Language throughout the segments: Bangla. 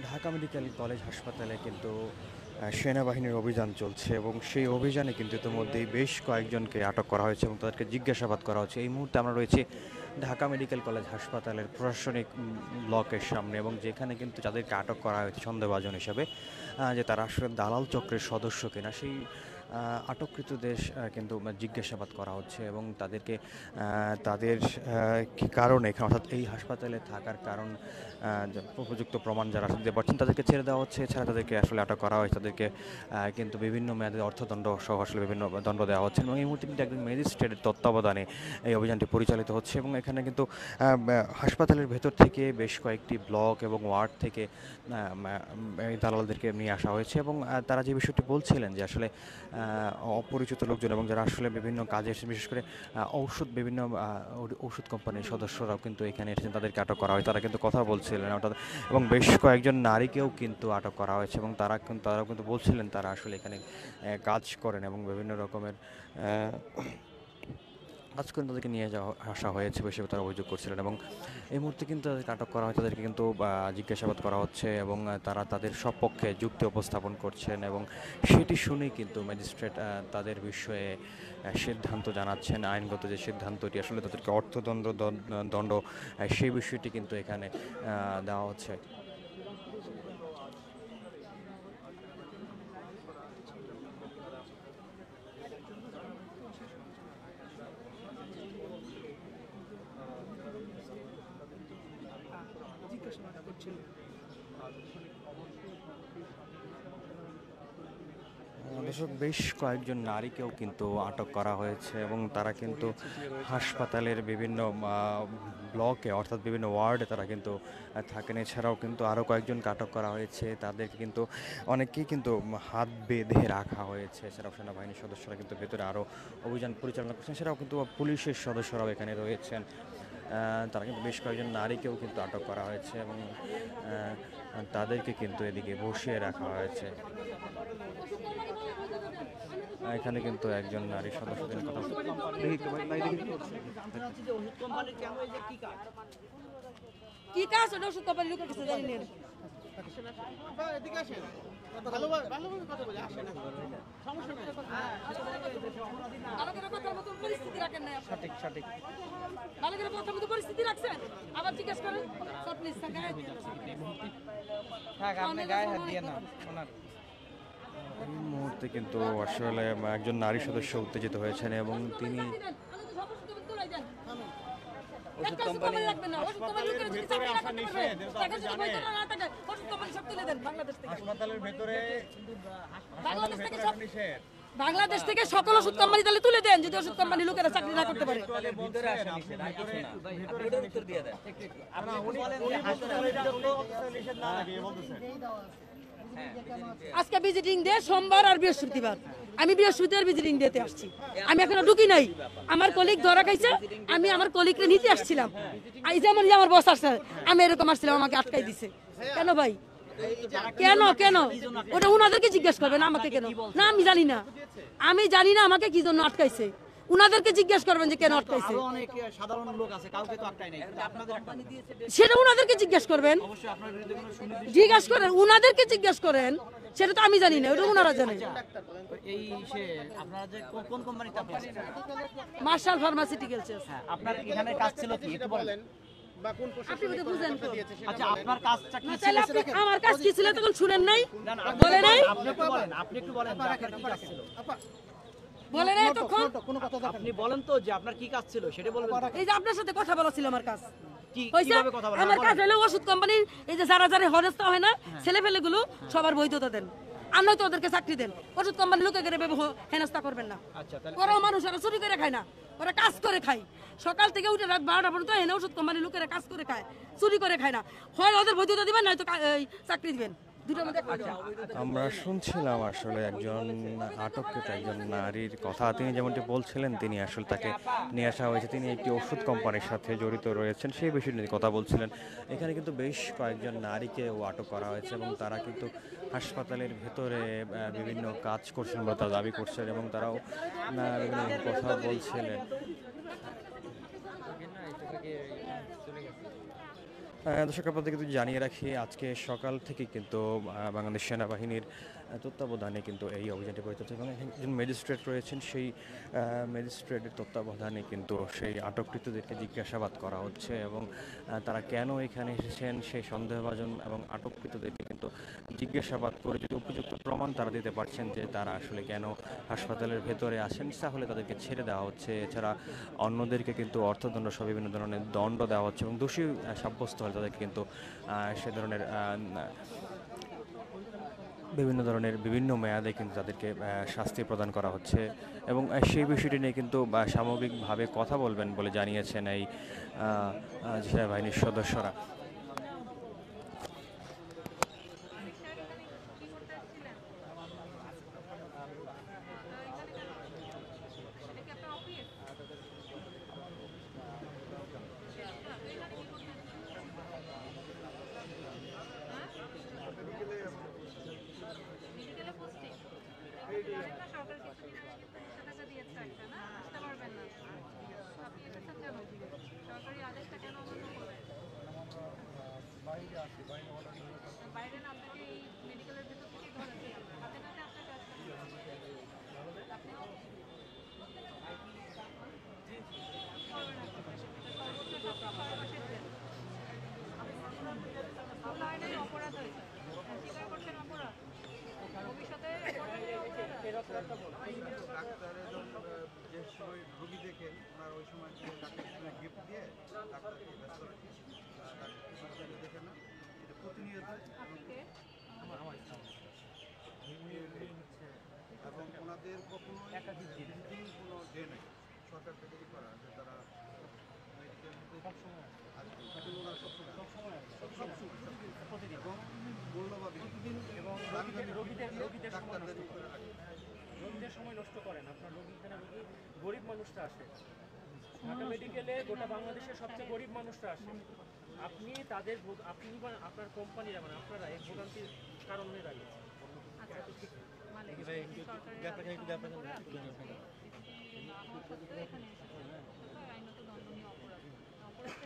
ঢাকা মেডিকেল কলেজ হাসপাতালে কিন্তু সেনাবাহিনীর অভিযান চলছে এবং সেই অভিযানে কিন্তু ইতিমধ্যেই বেশ কয়েকজনকে আটক করা হয়েছে এবং তাদেরকে জিজ্ঞাসাবাদ করা হচ্ছে। এই মুহূর্তে আমরা রয়েছি ঢাকা মেডিকেল কলেজ হাসপাতালের প্রশাসনিক ব্লকের সামনে এবং যেখানে কিন্তু যাদেরকে আটক করা হয়েছে সন্দেহভাজন হিসাবে, যে তারা আসলে দালাল চক্রের সদস্য কিনা সেই আটককৃতদের কিন্তু জিজ্ঞাসাবাদ করা হচ্ছে এবং তাদেরকে তাদের কী কারণে এখানে অর্থাৎ এই হাসপাতালে থাকার কারণ উপযুক্ত প্রমাণ যারা দিতে পারছেন তাদেরকে ছেড়ে দেওয়া হচ্ছে। এছাড়া তাদেরকে আসলে আটক করা হয়েছে, তাদেরকে কিন্তু বিভিন্ন মেয়াদে অর্থদণ্ড সহ আসলে বিভিন্ন দণ্ড দেওয়া হচ্ছে এবং এই মুহূর্তে কিন্তু একজন ম্যাজিস্ট্রেটের তত্ত্বাবধানে এই অভিযানটি পরিচালিত হচ্ছে এবং এখানে কিন্তু হাসপাতালের ভেতর থেকে বেশ কয়েকটি ব্লক এবং ওয়ার্ড থেকে এই দালালদেরকে নিয়ে আসা হয়েছে এবং তারা যে বিষয়টি বলছিলেন যে আসলে অপরিচিত লোকজন এবং যারা আসলে বিভিন্ন কাজে এসে, বিশেষ করে বিভিন্ন ওষুধ কোম্পানির সদস্যরাও কিন্তু এখানে এসেছেন, তাদেরকে আটক করা হয়। তারা কিন্তু কথা বলছিলেন অর্থাৎ এবং বেশ কয়েকজন নারীকেও কিন্তু আটক করা হয়েছে এবং তারাও কিন্তু বলছিলেন তারা আসলে এখানে কাজ করেন এবং বিভিন্ন রকমের কাজ করে তাদেরকে নিয়ে আসা হয়েছে বসে তারা অভিযোগ করছিলেন এবং এই মুহূর্তে কিন্তু তাদেরকে আটক করা হয়, তাদেরকে কিন্তু জিজ্ঞাসাবাদ করা হচ্ছে এবং তারা তাদের সপক্ষে যুক্তি উপস্থাপন করছেন এবং সেটি শুনেই কিন্তু ম্যাজিস্ট্রেট তাদের বিষয়ে সিদ্ধান্ত জানাচ্ছেন। আইনগত যে সিদ্ধান্তটি আসলে তাদেরকে দণ্ড সেই বিষয়টি কিন্তু এখানে দেওয়া হচ্ছে। দর্শক, বেশ কয়েকজন নারীকেও কিন্তু আটক করা হয়েছে এবং তারা কিন্তু হাসপাতালের বিভিন্ন ব্লকে অর্থাৎ বিভিন্ন ওয়ার্ডে তারা কিন্তু থাকেন। এছাড়াও কিন্তু আরও কয়েকজনকে আটক করা হয়েছে, তাদেরকে কিন্তু অনেককেই কিন্তু হাত বেঁধে রাখা হয়েছে। এছাড়াও সেনাবাহিনীর সদস্যরা কিন্তু ভেতরে আরও অভিযান পরিচালনা করছেন, এছাড়াও কিন্তু পুলিশের সদস্যরাও এখানে রয়েছেন। তারা কিন্তু বেশ কয়েকজন নারীকেও কিন্তু আটক করা হয়েছে এবং তাদেরকে কিন্তু এদিকে বসিয়ে রাখা হয়েছে। এখানে কিন্তু একজন নারী সদস্যদের কথা কি কাজ ওষুধ কোম্পানি লোকের কাছে জানি না। পরিস্থিতি রাখছেন আবার জিজ্ঞেস করেন। এই মুহূর্তে কিন্তু আসলে একজন নারী সদস্য উত্তেজিত হয়েছেন এবং তিনি বাংলাদেশ থেকে সকল ওষুধ কোম্পানি তাহলে তুলে দেন, যদি ওষুধ কোম্পানি লোকেরা চাকরি না করতে পারে। আজকে ভিজিটিং ডে সোমবার আর বৃহস্পতিবার, আমি বৃহস্পতিবার ভিজিটিং ডেতে আসছি। আমি এখনো ঢুকি নাই, আমার কলিগ ধরা খাইছে, আমি আমার কলিগকে নিতে আসছিলাম। এই যেমন আমার বস আসছে, আমি এরকম আসছিলাম, আমাকে আটকাই দিছে। কেন ভাই, কেন কেন ওটা উনাদেরকে জিজ্ঞেস করবেন, আমাকে কেন? না আমি জানি না, আমাকে কি জন্য আটকাইছে উনাদেরকে জিজ্ঞেস করবেন যে কেন আটকাইছে। সেটা উনাদেরকে জিজ্ঞেস করবেন, উনাদেরকে জিজ্ঞেস করেন, সেটা তো আমি জানি না, ওটা উনারা জানেন। Marshal Pharmaceuticals. আপনার এখানে কাজ ছিল কি একটু বলেন? আমার কাজ কি ছিল তখন শুনেন নাই, বলে নাই, বলে নাই তখন। আপনি বলেন তো যে আপনার কি কাজ ছিল সেটা বলবেন। এই যে আপনার সাথে কথা বলা ছিল আমার কাজ। আমার কাজ হলো ওষুধ কোম্পানির এই যে যারা যারা হরস্তা হয় না ছেলে ফেলে গুলো সবার বৈধতা দেন, আর নয়তো ওদেরকে চাকরি দেন। ওষুধ কোম্পানি লোকে করে হেনস্থা করবেন না। ওরাও মানুষ, ওরা চুরি করে খায় না, ওরা কাজ করে খায়। সকাল থেকে উঠে রাত 12টা পর্যন্ত এনে ওষুধ কোম্পানি লোকেরা কাজ করে খায়, চুরি করে খায় না। হয় ওদের বৈধতা দিবেন, নয়তো চাকরি দিবেন। আমরা শুনছিলাম আসলে একজন আটককৃত একজন নারীর কথা। তিনি যেমনটি বলছিলেন, তিনি আসলে তাকে নিয়ে আসা হয়েছে, তিনি একটি ওষুধ কোম্পানির সাথে জড়িত রয়েছেন, সেই বিষয়ে নিয়ে কথা বলছিলেন। এখানে কিন্তু বেশ কয়েকজন নারীকেও আটক করা হয়েছে এবং তারা কিন্তু হাসপাতালের ভেতরে বিভিন্ন কাজ করছেন বা তারা দাবি করছেন এবং তারাও বিভিন্ন কথা বলছিলেন। দর্শক আপনাদের কিন্তু জানিয়ে রাখি আজকে সকাল থেকে কিন্তু বাংলাদেশ সেনাবাহিনীর তত্ত্বাবধানে কিন্তু এই অভিযানটি পরিচালিত এবং একজন ম্যাজিস্ট্রেট রয়েছেন সেই ম্যাজিস্ট্রেটের তত্ত্বাবধানে কিন্তু সেই আটককৃতদেরকে জিজ্ঞাসাবাদ করা হচ্ছে এবং তারা কেন এখানে এসেছেন সেই সন্দেহভাজন এবং আটককৃতদেরকে কিন্তু জিজ্ঞাসাবাদ করে যদি উপযুক্ত প্রমাণ তারা দিতে পারছেন যে তারা আসলে কেন হাসপাতালের ভেতরে আসেন তাহলে তাদেরকে ছেড়ে দেওয়া হচ্ছে। এছাড়া অন্যদেরকে কিন্তু অর্থদণ্ড সহ বিভিন্ন ধরনের দণ্ড দেওয়া হচ্ছে এবং দোষী সাব্যস্ত হলে তাদেরকে কিন্তু সে ধরনের বিভিন্ন মেয়াদে কিন্তু তাদেরকে শাস্তি প্রদান করা হচ্ছে এবং সেই বিষয়টি নিয়ে কিন্তু সামগ্রিকভাবে কথা বলবেন বলে জানিয়েছেন এই সেনাবাহিনীর সদস্যরা। মেডিকেলে পোস্টিং জানেন না সরকার কিছুদিন আগে কিন্তু 100 টাকা দিয়েছে একটা না আসতে পারবেন না আপনি এসেছেন কেন সরকারি আদেশটা কেন অমান্য করবেন বাইরে না আপনাকে এই মেডিকেলের ভিতর থেকেই ধরেছে হাতে নাতে আপনার কাজ আপনি করবেন না সর্বোচ্চ সপ্তাহ 6 মাসের জেল অনলাইনে অপরাধ হয়েছে স্বীকার করছেন অপরাধ ভবিষ্যতে যে সময় রোগী দেখেন ওনার ওই সময় ডাক্তার গিফট দিয়ে ডাক্তারকে ব্যস্ত রাখি ডাক্তার দেখে না এটা প্রতিনিয়ত এবং ওনাদের কখনো ভিজিটিং কোনো ডে নেই সরকার থেকে করা আছে তারা মেডিকেল সবসময় ওনার সবসময় এবং মূল্যবান এবং রোগীদের সময় নষ্ট করেন আপনার রোগী গরিব মানুষরা আসে ঢাকা মেডিকেলে গোটা বাংলাদেশের সবচেয়ে গরিব মানুষরা আসে আপনি আপনার কোম্পানিরা মানে আপনারা এই ভোগান্তির কারণ হয়ে দাঁড়িয়েছে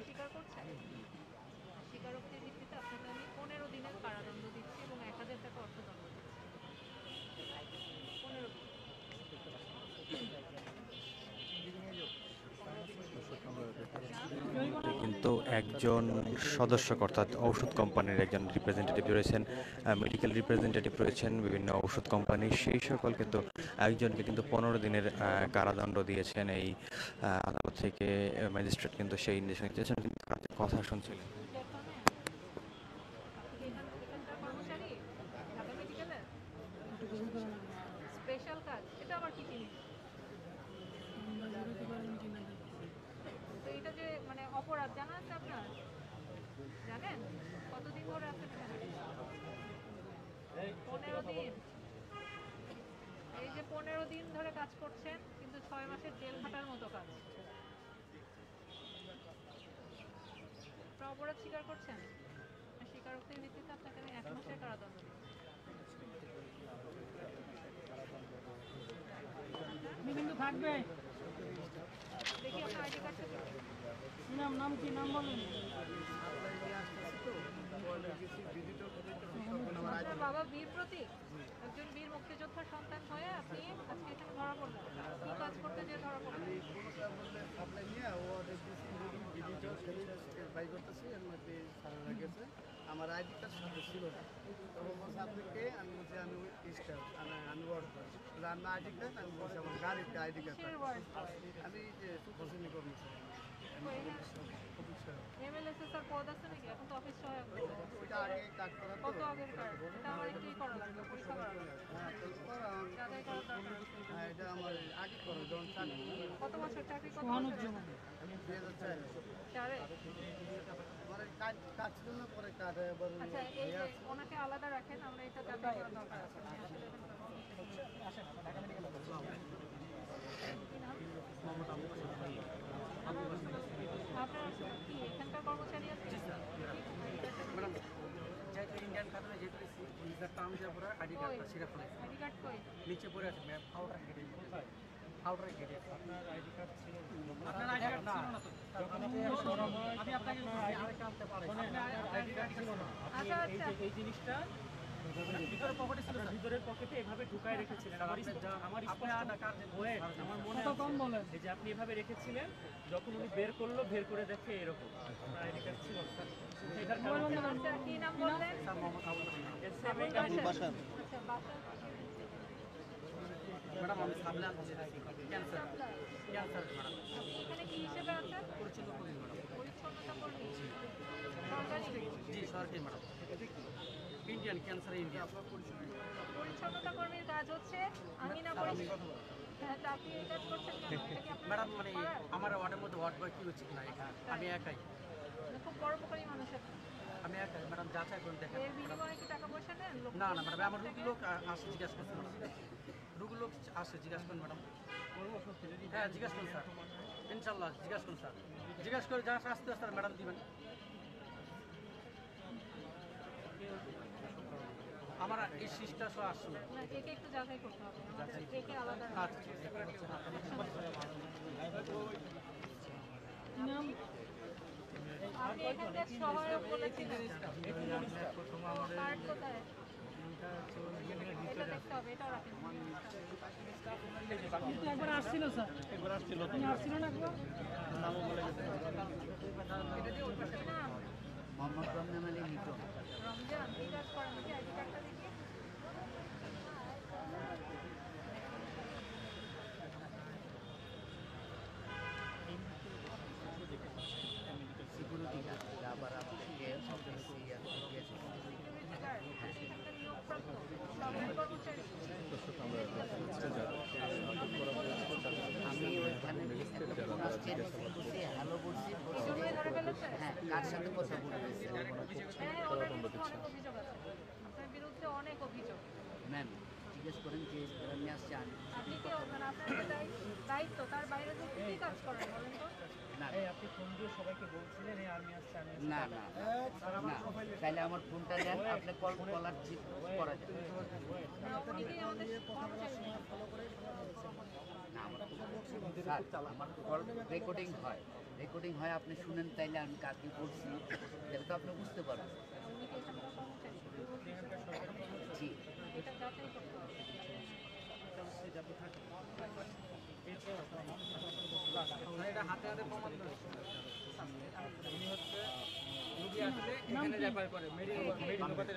স্বীকার করছেন স্বীকারোক্তির ভিত্তিতে আপনাকে আমি 15 দিনের কারাদণ্ড দিচ্ছি এবং 1000 টাকা অর্থদণ্ড দিচ্ছি 15 দিন কিন্তু একজন সদস্য অর্থাৎ ঔষধ কোম্পানির একজন রিপ্রেজেন্টেটিভ রয়েছেন, মেডিকেল রিপ্রেজেন্টেটিভ রয়েছেন বিভিন্ন ঔষধ কোম্পানি, সেই সকল কিন্তু একজনকে কিন্তু 15 দিনের কারাদণ্ড দিয়েছেন এই আদালত থেকে ম্যাজিস্ট্রেট কিন্তু সেই নির্দেশনা দিয়েছেন কিন্তু কথা শুনছিলেন। স্পেশাল কাজ এটা আবার কি জিনিস তো এটা যে মানে অপরাধ জানা আছে আপনার জানেন কতদিন ধরে আছেন 15 দিন এই যে 15 দিন ধরে কাজ করছেন কিন্তু 6 মাসের জেল খাটার মতো কাজ অপরাধ স্বীকার করছেন স্বীকারোক্তির ভিত্তিতে আপনাকে আমি 1 মাসের কারাদণ্ড দিই কিন্তু থাকবে দেখি আপনার আইডি কার্ড নাম কি নাম বলুন আপনার বাবা বীর প্রতীক একজন বীর মুক্তিযোদ্ধার সন্তান হয়ে আপনি আজকে এখানে ধরা পড়লেন কি কাজ করতে যেয়ে ধরা পড়লেন আমার আইডি কার্ড সাথে ছিল না তখন বলছে আপনাকে আমি বলছি আমি স্টাফ আমি ওয়ার্ড করি আমি আইডি কার্ড আমি বলছি আমার গাড়িতে আইডি কার্ড আমি যে সুপারসিনি কর্মচারী এমএলএসএসআর পদ আছে নাকি এখন তো অফিস সহায়ক ওইটা আগে কাজ করা তো কত আগের কাজ এটা আমার একটুই করা লাগবে পরীক্ষা করা লাগবে যাদের করার দরকার হ্যাঁ এটা আমার আগে করো যখন চাকরি কত বছর চাকরি কত আমি 2004 চারে আমার কাজ ছিল না পরে কাজ আবার আচ্ছা এই যে ওনাকে আলাদা রাখেন আমরা এটা যাচাই করার দরকার আছে আপনার কি এখানকার কর্মচারী আছে ম্যাডাম যেহেতু ইন্ডিয়ান খাতায় যেহেতু ভিসার টার্ম দেওয়ার পরে আইডি কার্ডটা সেটা পড়ে আইডি কার্ড কই নিচে পড়ে আছে ম্যাম হাওড়ার গেটে। আপনার আইডি কার্ড ছিল আপনার আইডি কার্ড ছিল না তো? যখন আপনি করা হয় আমি আপনাকে আরেকটা আনতে পারি। আইডি কার্ড ছিল না আপনি আচ্ছা, এই যে এই জিনিসটা ভিতরে পকেটে ছিল আপনার ভিতরের পকেটে এভাবে ঢুকায় রেখেছিলেন আমার আমার আপনি আর না কার যে Wait, আমার মনে আছে এই যে আপনি এভাবে রেখেছিলেন যখন উনি বের করলো বের করে দেখে এরকম আপনার আইডি কার্ড ছিল না। এটার কারণ আচ্ছা, কি নাম বললেন? স্যার মোহাম্মদ আবুল হাসিম। আবুল বাশার। আচ্ছা, বাশার। ম্যাডাম আমি সামনে আছি ক্যান্সার সাপ্লাই। ক্যান্সার ম্যাডাম আপনি এখানে কি হিসেবে আছেন? পরিচ্ছন্ন করি ম্যাডাম। পরিচ্ছন্নতা কর্মী। সরকারি জি সরকারি ম্যাডাম ইন্ডিয়ান ক্যান্সার ইন্ডিয়া। পরিচ্ছন্নতা কর্মীর কাজ হচ্ছে আমি না পরিষ্কার। হ্যাঁ, তা আপনি এই কাজ করছেন কেন? এটা কি আপনার ম্যাডাম মানে করার? আমার ওয়ার্ডের মধ্যে ওয়ার্ড বয় কি হচ্ছে না এখানে আমি একাই মানে খুব পরোপকারী মানুষ আপনি। আমি একাই ম্যাডাম যাচাই করে দেখেন এর বিনিময়ে কি টাকা পয়সা নেন? লোক না না ম্যাডাম আমার রুগী লোক আসে জিজ্ঞাসা করছে ম্যাডাম রুগী লোক আসে জিজ্ঞাসা করুন ম্যাডাম হ্যাঁ জিজ্ঞাসা করুন স্যার ইনশাল্লাহ জিজ্ঞাসা করুন স্যার জিজ্ঞাসা করে যা আসতে স্যার ম্যাডাম দিবেন আমার এই সিস্টা সহ আসছে না। না, একে একটু যাচাই করতে হবে। আমাদের একে আলাদা আচ্ছা ঠিক আপনি এখানকার সহায়ক বলেছিলেন। কার্ড কোথায়? এটা দেখতে হবে, এটাও রাখেন। একবার আসছিল স্যার, একবার আসছিল না একবার। কি নাম? মোহাম্মদ রমজান আলী মিটন। রমজান, এই কাজ করেন নাকি? আইডি কার্ডটা দেখি। সিকিউরিটি গার্ড আবার আপনাকে সিকিউরিটি গার্ড, এখানকার নিয়োগপ্রাপ্ত সরকারি কর্মচারী। আমি ওইখানে আসছি রিসিভ করছি হ্যালো বলছি এই জন্যই ধরে ফেলেছে? হ্যাঁ কার সাথে কথা বলতেছি হ্যাঁ, ওনার বিরুদ্ধে অনেক অভিযোগ আছে। আপনার বিরুদ্ধে অনেক অভিযোগ। ম্যাম জিজ্ঞেস করেন যে আমি আসছি আপনি কি মানে আপনার যে দায়িত্ব তার বাইরে যে কি কাজ করেন বলেন তো? না এই আপনি ফোন দিয়ে সবাইকে বলছিলেন এই আর্মি আসছে আমি আসছি। না না না তাহলে আমার ফোনটা দেন আপনি কলার চেক করা যায় না, উনি কি আমাদের কর্মচারী? না আমার স্যার আমার কল রেকর্ডিং হয় আপনি শুনেন তাইলে আমি কাকে বলছি তাহলে তো আপনি বুঝতে পারবেন উনি কি এখানকার কর্মচারী? জি এটা যাচাই করতে হবে। এটা হাতে হাতে প্রমাণ করে। উনি হচ্ছে রুগী আসলে এখানে রেফার করে মেডিকেল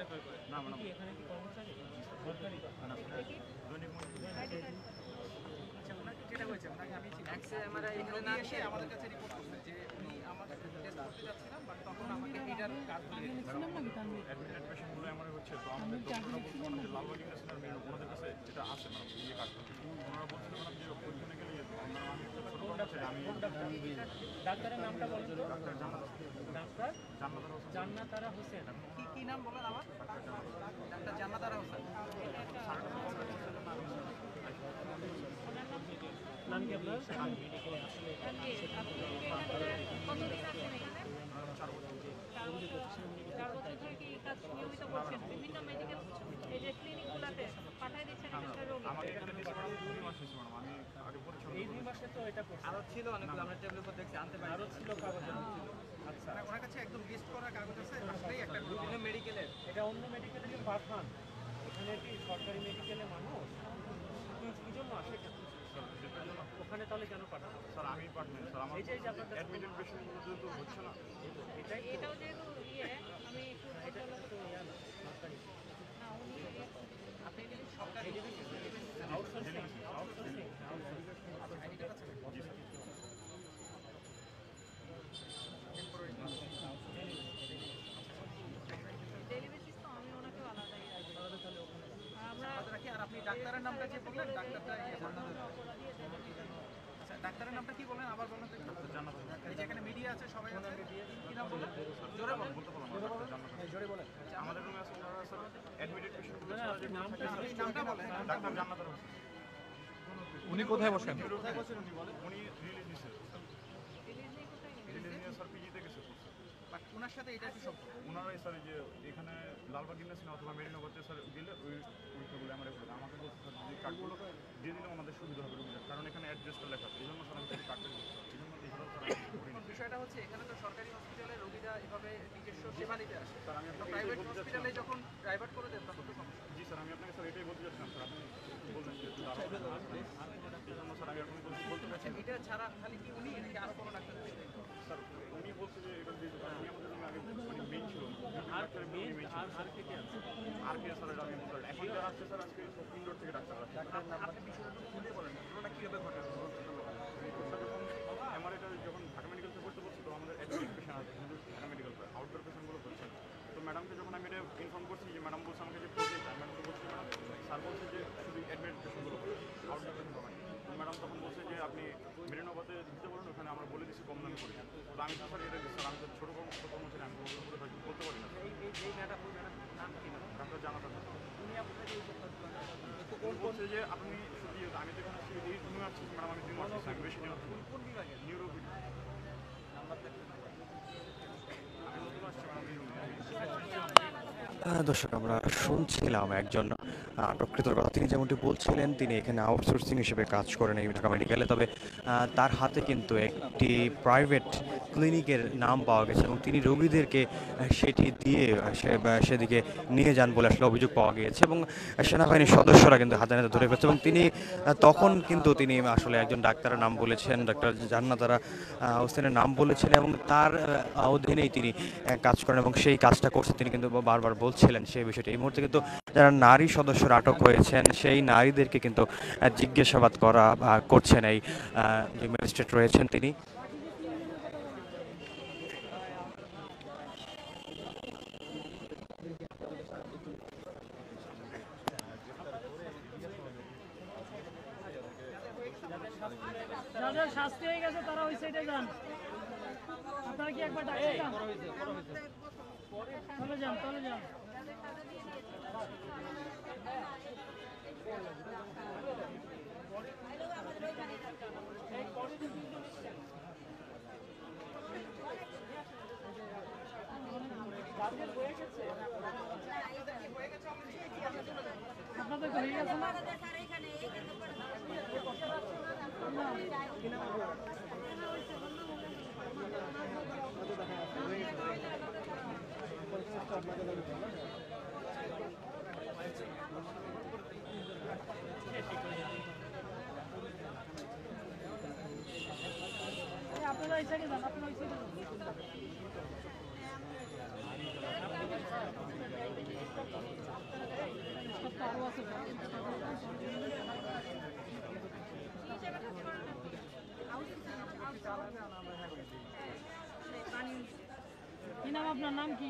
রেফার করে না ম্যাডাম কি এখানে কি কর্মচারী সরকারি দেখি। ID card. আচ্ছা ওনার কি যেটা হয়েছে ওনাকে আমি এক্সরে এমআরআই এখানে না এসে আমাদের কাছে রিপোর্ট করছে যে উনি আমার টেস্ট করতে যাচ্ছিলাম বাট তখন আমাকে এটার কাজ দিয়ে অ্যাডমিটেড পেশেন্টগুলো আমার হচ্ছে তো আমাদের ডক্টররা বলছিলাম যে লালবাগি ন্যাশনাল মেডিকেল ওনাদের কাছে যেটা আছে ম্যাডাম ইয়ে কার্ড ওনারা বলছিলেন ম্যাডাম যে ওইখানে গেলে আমি একটা ছোটো কর্মচারী আমি ডাক্তারের নামটা বলেন তো? ডাক্তার জান্নাতুল হোসেন জান্নাতারা হোসেন। কি নাম বলেন আমার ডাক্তার জান্নাতারা হোসেন নাম কি আপনার? আপনি এখানে কতদিন আছেন এখানে? 4 বছর ধরে কি এই কাজ নিয়মিত করছেন? বিভিন্ন মেডিকেল এই যে ক্লিনিকগুলোতে পাঠিয়ে দিচ্ছেন এখানকার রোগী। আমাকে একটা দিয়েছে ম্যাডাম 2 মাস হয়েছে ম্যাডাম আমি আগে পরিচ্ছন্ন এই 2 মাসে তো এটা করছে। আরো ছিল অনেকগুলো আমরা টেবিলের উপর দেখছি আনতে পারি আরো ছিল কাগজ ছিল। আচ্ছা ওনার কাছে একদম লিস্ট করা কাগজ আছে আসলেই একটা বিভিন্ন মেডিকেলের এটা অন্য মেডিকেলে যে পাঠান এখানে কি সরকারি মেডিকেলে মানুষ কি জন্য আসে কেন? ওখানে তাহলে কেন পাঠানো? স্যার আমি পার্টনার স্যার আমার এই যে আপনার কাছে অ্যাডমিটেড পেশেন্টগুলো যেহেতু হচ্ছে না এটাই তো এটাও যেহেতু আমি একটু এটা তো সরকারি না উনি আপনি কি সরকারি আউটসোর্সিং আউটসোর্সিং ডেলি বেসিস তো আমি ওনাকেও আলাদাই রাখি। আর আমরা রাখি আর আপনি ডাক্তারের নামটা যে বললেন ডাক্তারটা আচ্ছা ডাক্তারের নামটা কি বলেন আবার বলেন এই যে এখানে মিডিয়া আছে সবাই আছে কি নাম বলেন জোরে বলেন বলতে পারলাম না ডাক্তার জান্নাতুল জোরে বলেন আমাদের রুমে আছে ওনারা স্যার অ্যাডমিটেড পেশেন্টগুলো নামটা নামটা বলেন ডাক্তার জান্নাতুল হোসেন উনি কোথায় বসেন? কোথায় বলছেন উনি বলেন উনি রিলিজ নিছে রিলিজ নেই কোথায় গেছে? রিলিজ নিয়ে স্যার পিজিতে গেছে করছে বাট ওনার সাথে এটা কি সম্পর্ক ওনারাই স্যার এই যে এখানে লালবাগ ইউনিভার্সিটি অথবা মেরিনোবাতে স্যার গেলে ওই ওইগুলো আমার এগুলো আমাকে বলছে স্যার যে কার্ডগুলো দিয়ে দিলে আমাদের সুবিধা হবে রুগীদের, কারণ এখানে অ্যাড্রেসটা লেখা আছে, এই জন্য স্যার আমি কার্ডটা দিচ্ছি, এই জন্য এইগুলো স্যার আমি করিনি। বিষয়টা হচ্ছে এখানে তো সরকারি হসপিটালে রোগীরা এভাবে নিজস্ব সেবা নিতে আসে, স্যার আমি আপনাকে প্রাইভেট বলতে চাচ্ছিলাম। হসপিটালে যখন প্রাইভেট করে দেন তখন তো সমস্যা। জি স্যার আমি আপনাকে স্যার এটাই বলতে চাচ্ছিলাম স্যার, আপনি বললেন যে একটু দাঁড়াবেন, এই জন্য স্যার আমি এখন বলতে চাচ্ছি। এটা ছাড়া খালি কি উনি নাকি আরো কোনো ডাক্তার দেখবেন? স্যার উনি বলছে যে এটা দিয়ে উনি আমাদের জন্য আগে মানে মেইন ছিল, ডাক্তারের মেইন আর কে কে আছে? আর কে স্যার এটা আমি বলতে পারি না। এখন যারা আসছে স্যার আজকে ইনডোর থেকে ডাক্তার আসছে। আপনি বিষয়টা খুলে বলেন ঘটনাটা কীভাবে ঘটে? আমার এটা যখন ঢাকা মেডিকেল থেকে করতে বলছি তো আমাদের অ্যাডমিট পেশেন্ট আছে, কিন্তু ঢাকা মেডিকেল করে আউটডোর পেশেন্টগুলো করছে। তো ম্যাডামকে যখন আমি এটা ইনফর্ম করছি যে ম্যাডাম বলছে আমাকে যে প্রজেক্ট, ম্যাডামকে বলছি ম্যাডাম স্যার বলছে যে শুধু অ্যাডমিট পেশেন্টগুলো করে আউটডোর পেশেন্ট হবে। তো ম্যাডাম তখন বলছে যে আপনি মেরিনোবাতে দিতে বলুন, ওখানে আমরা বলে দিচ্ছি কম দামে করে। তো আমি তো স্যার এটা স্যার আমি তো ছোটো কর্মচারী, আমি বলতে পারি না। এই ম্যাডাম ওই ম্যাডাম নাম কি ম্যাডাম? ডাক্তার জানাতে উনি আপনাকে এই বলছে যে আপনি শুধু আমি তো এখানে এই নিউ আসছি ম্যাডাম, আমি 2 মাস আমি বেশি নিউ কোন বিভাগে? নিউরো নাম্বার দেখতে আমি নতুন আসছি ম্যাডাম। দর্শক আমরা শুনছিলাম একজন আটককৃতর কথা। তিনি যেমনটি বলছিলেন তিনি এখানে আউটসোর্সিং হিসেবে কাজ করেন এই ঢাকা মেডিকেলে, তবে তার হাতে কিন্তু একটি প্রাইভেট ক্লিনিকের নাম পাওয়া গেছে এবং তিনি রোগীদেরকে সেটি দিয়ে সেদিকে নিয়ে যান বলে আসলে অভিযোগ পাওয়া গিয়েছে এবং সেনাবাহিনীর সদস্যরা কিন্তু হাতে নাতে ধরে ফেলছে এবং তিনি তখন কিন্তু তিনি আসলে একজন ডাক্তারের নাম বলেছেন, ডাক্তার জান্নাতারা হোসেনের নাম বলেছিলেন এবং তার অধীনেই তিনি কাজ করেন এবং সেই কাজটা করছেন তিনি কিন্তু বারবার বলছিলেন সেই বিষয়টি। এই মুহূর্তে কিন্তু যারা নারী সদস্যরা আটক হয়েছেন সেই নারীদেরকে কিন্তু জিজ্ঞাসাবাদ করছেন এই যে ম্যাজিস্ট্রেট রয়েছেন তিনি। যাদের শাস্তি হয়ে গেছে তারা ওই সাইডে যান। আপনারা কি একবার ডাক্তার যান? চলে যান, চলে যান। আপনাদের হয়ে গেছে না? আপনারা এই সাইডে যান, আপনারা ওই সাইডে যান। আরো আছে। কি নাম আপনার? নাম কি?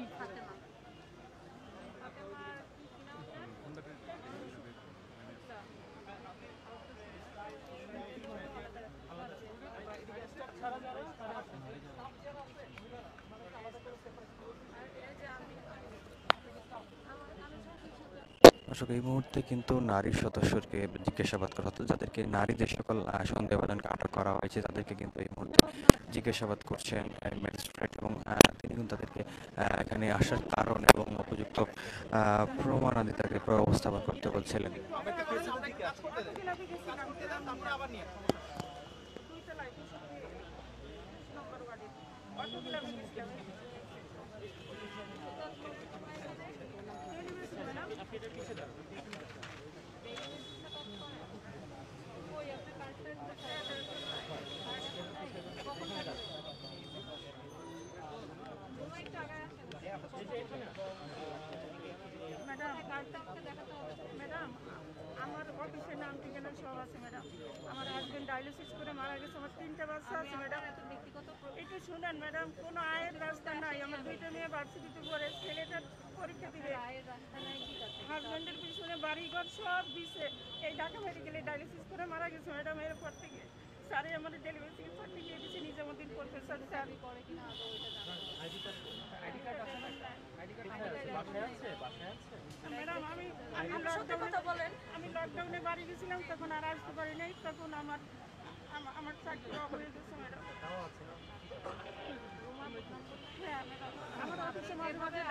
দর্শক এই মুহূর্তে কিন্তু নারী সদস্যকে জিজ্ঞাসাবাদ করা হতো, যাদেরকে নারীদের সকল সন্দেহভাজনকে আটক করা হয়েছে তাদেরকে কিন্তু এই মুহূর্তে জিজ্ঞাসাবাদ করছেন ম্যাজিস্ট্রেট এবং তিনি কিন্তু তাদেরকে এখানে আসার কারণ এবং উপযুক্ত প্রমাণাদি তাকে উপস্থাপন করতে বলছিলেন। ম্যাডাম আমার অফিসের নাম ঠিকানা সব আছে ম্যাডাম। আমার হাজবেন্ড ডায়ালিসিস করে মারা গেছে, আমার 3টে বাচ্চা আছে ম্যাডাম। একটু শুনেন ম্যাডাম, কোনো আয়ের রাস্তা নাই। আমার 2টা মেয়ে ভার্সিটিতে পড়ে, ছেলেটার পরীক্ষা দিবে। হাজবেন্ডের পিছনে বাড়িঘর সব দিছে। এই ঢাকা মেডিকেলে ডায়ালিসিস করে মারা গেছে ম্যাডাম। এরপর থেকে স্যারে আমাদের ডেলিভারি থেকে সার্টিফিকেট দিয়েছে, নিজামুদ্দিন প্রফেসর স্যার। ম্যাডাম আমি লকডাউনে বাড়ি গেছিলাম, তখন আর আসতে পারি নাই। তখন আমার চাকরি হয়ে গেছে ম্যাডাম। হ্যাঁ ম্যাডাম, আমার অফিসে মাঝে মাঝে